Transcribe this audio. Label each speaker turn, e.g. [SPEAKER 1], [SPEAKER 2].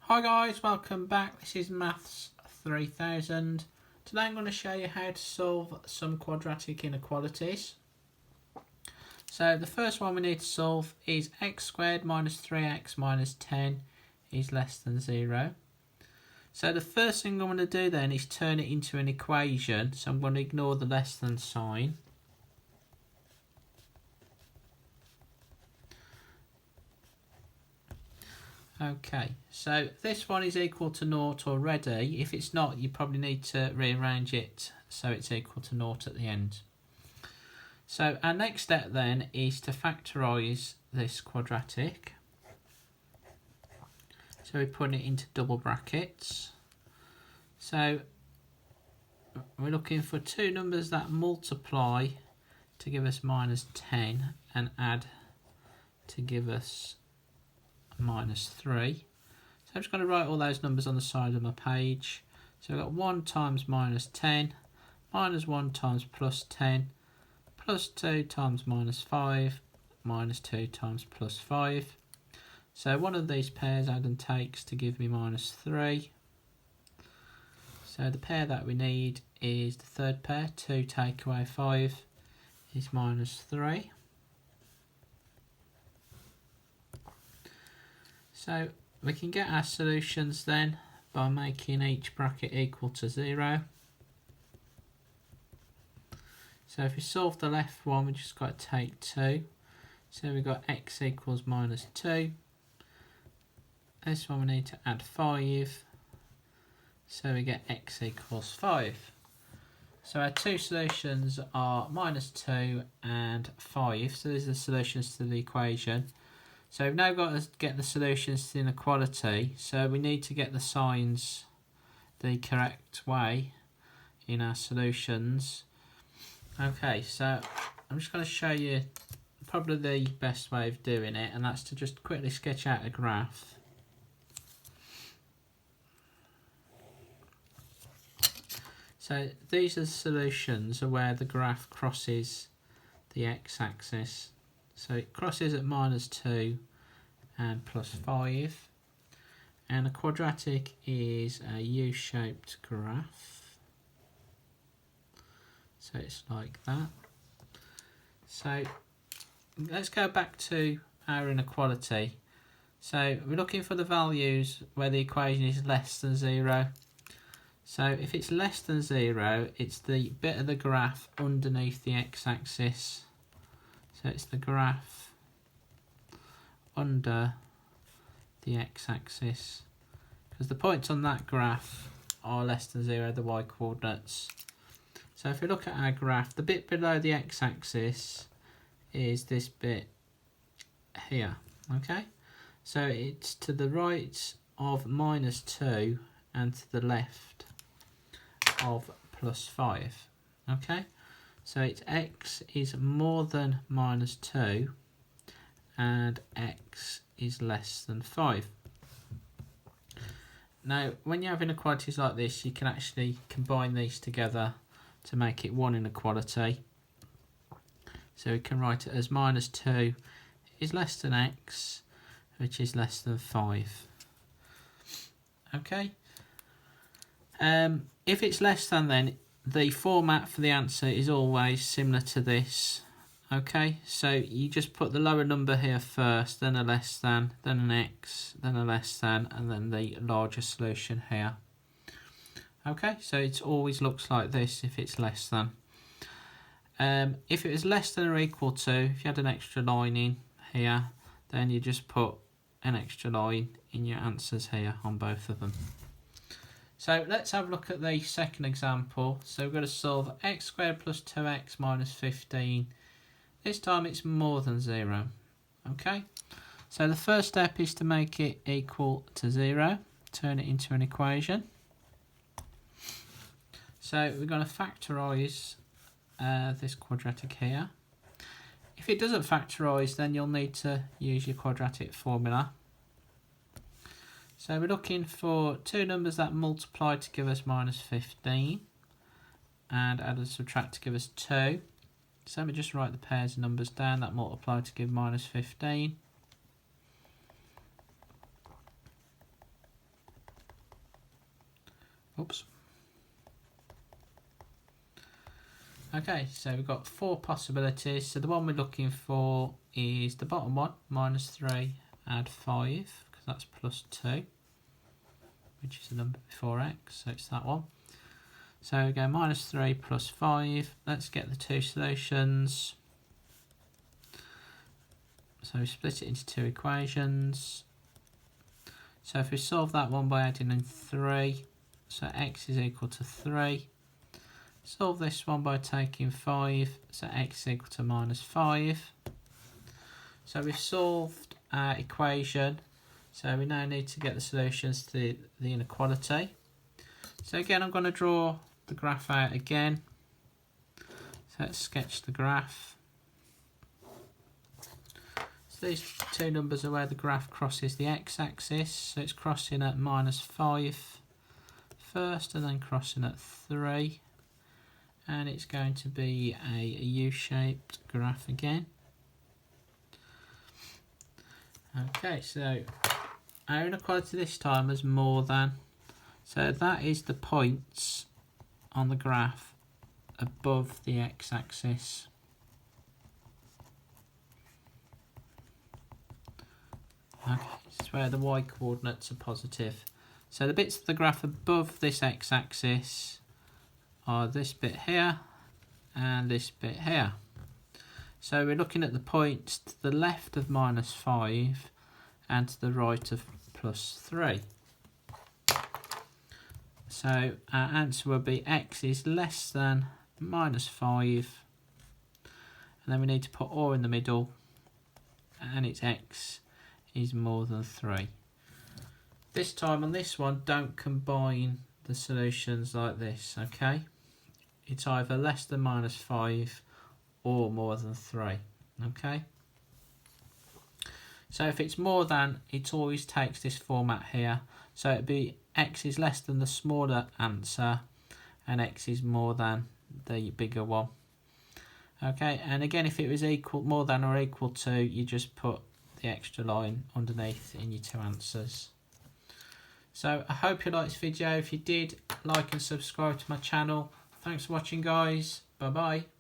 [SPEAKER 1] Hi guys, welcome back. This is Maths 3000. Today I'm going to show you how to solve some quadratic inequalities. So the first one we need to solve is x squared minus 3x minus 10 is less than 0. So the first thing I'm going to do then is turn it into an equation. So I'm going to ignore the less than sign. Okay, so this one is equal to 0 already. If it's not, you probably need to rearrange it so it's equal to 0 at the end. So our next step then is to factorise this quadratic. So we put it into double brackets. So we're looking for two numbers that multiply to give us minus 10 and add to give us minus 3. So I'm just going to write all those numbers on the side of my page. So we've got 1 times minus 10, minus 1 times plus 10, plus 2 times minus 5, minus 2 times plus 5. So one of these pairs Adam takes to give me minus 3. So the pair that we need is the third pair. 2 take away 5 is minus 3. So we can get our solutions then by making each bracket equal to 0. So if we solve the left one, we just got to take 2. So we've got x equals minus 2. This one we need to add 5. So we get x equals 5. So our two solutions are minus 2 and 5. So these are the solutions to the equation. So we've now got to get the solutions to the inequality. So we need to get the signs the correct way in our solutions. Okay, so I'm just going to show you probably the best way of doing it, and that's to just quickly sketch out a graph. So these are the solutions where the graph crosses the x-axis. So it crosses at minus 2 and plus 5. And a quadratic is a U-shaped graph. So it's like that. So let's go back to our inequality. So we're looking for the values where the equation is less than 0. So if it's less than 0, it's the bit of the graph underneath the x-axis. So it's the graph under the x-axis, because the points on that graph are less than 0, the y-coordinates. So if we look at our graph, the bit below the x-axis is this bit here, okay? So it's to the right of minus 2 and to the left of plus 5, okay? So it's x is more than minus 2 and x is less than 5. Now, when you have inequalities like this, you can actually combine these together to make it one inequality. So we can write it as minus 2 is less than x, which is less than 5. Okay. If it's less than, then the format for the answer is always similar to this. Okay, so you just put the lower number here first, then a less than, then an x, then a less than, and then the larger solution here. Okay, so it always looks like this if it's less than. If it was less than or equal to, if you had an extra line in here, then you just put an extra line in your answers here on both of them. So let's have a look at the second example. So we're going to solve x squared plus 2x minus 15. This time it's more than 0. Okay, so the first step is to make it equal to 0. Turn it into an equation. So we're going to factorise this quadratic here. If it doesn't factorise, then you'll need to use your quadratic formula. So we're looking for two numbers that multiply to give us minus 15 and add and subtract to give us 2. So let me just write the pairs of numbers down that multiply to give minus 15. Oops. Okay, so we've got 4 possibilities. So the one we're looking for is the bottom one, minus 3, add 5, because that's plus 2, which is the number before x, so it's that one. So we go minus 3 plus 5. Let's get the 2 solutions. So we split it into 2 equations. So if we solve that one by adding in 3, so x is equal to 3. Solve this one by taking 5, so x is equal to minus 5. So we've solved our equation, so we now need to get the solutions to the inequality. So again, I'm going to draw the graph out again. So let's sketch the graph. So these 2 numbers are where the graph crosses the x-axis, so it's crossing at minus 5 first and then crossing at 3. And it's going to be a U-shaped graph again. Okay, so our inequality this time is more than. So that is the points on the graph above the x-axis. Okay, this is where the y coordinates are positive. So the bits of the graph above this x-axis are this bit here and this bit here. So we're looking at the points to the left of minus 5 and to the right of plus 3. So our answer will be x is less than minus 5, and then we need to put or in the middle, and it's x is more than 3. This time on this one, don't combine the solutions like this, okay? It's either less than minus 5 or more than 3, okay? So if it's more than, it always takes this format here. So it'd be x is less than the smaller answer and x is more than the bigger one. Okay, and again, if it was equal, more than or equal to, you just put the extra line underneath in your 2 answers. So I hope you liked this video. If you did, like and subscribe to my channel. Thanks for watching, guys. Bye bye.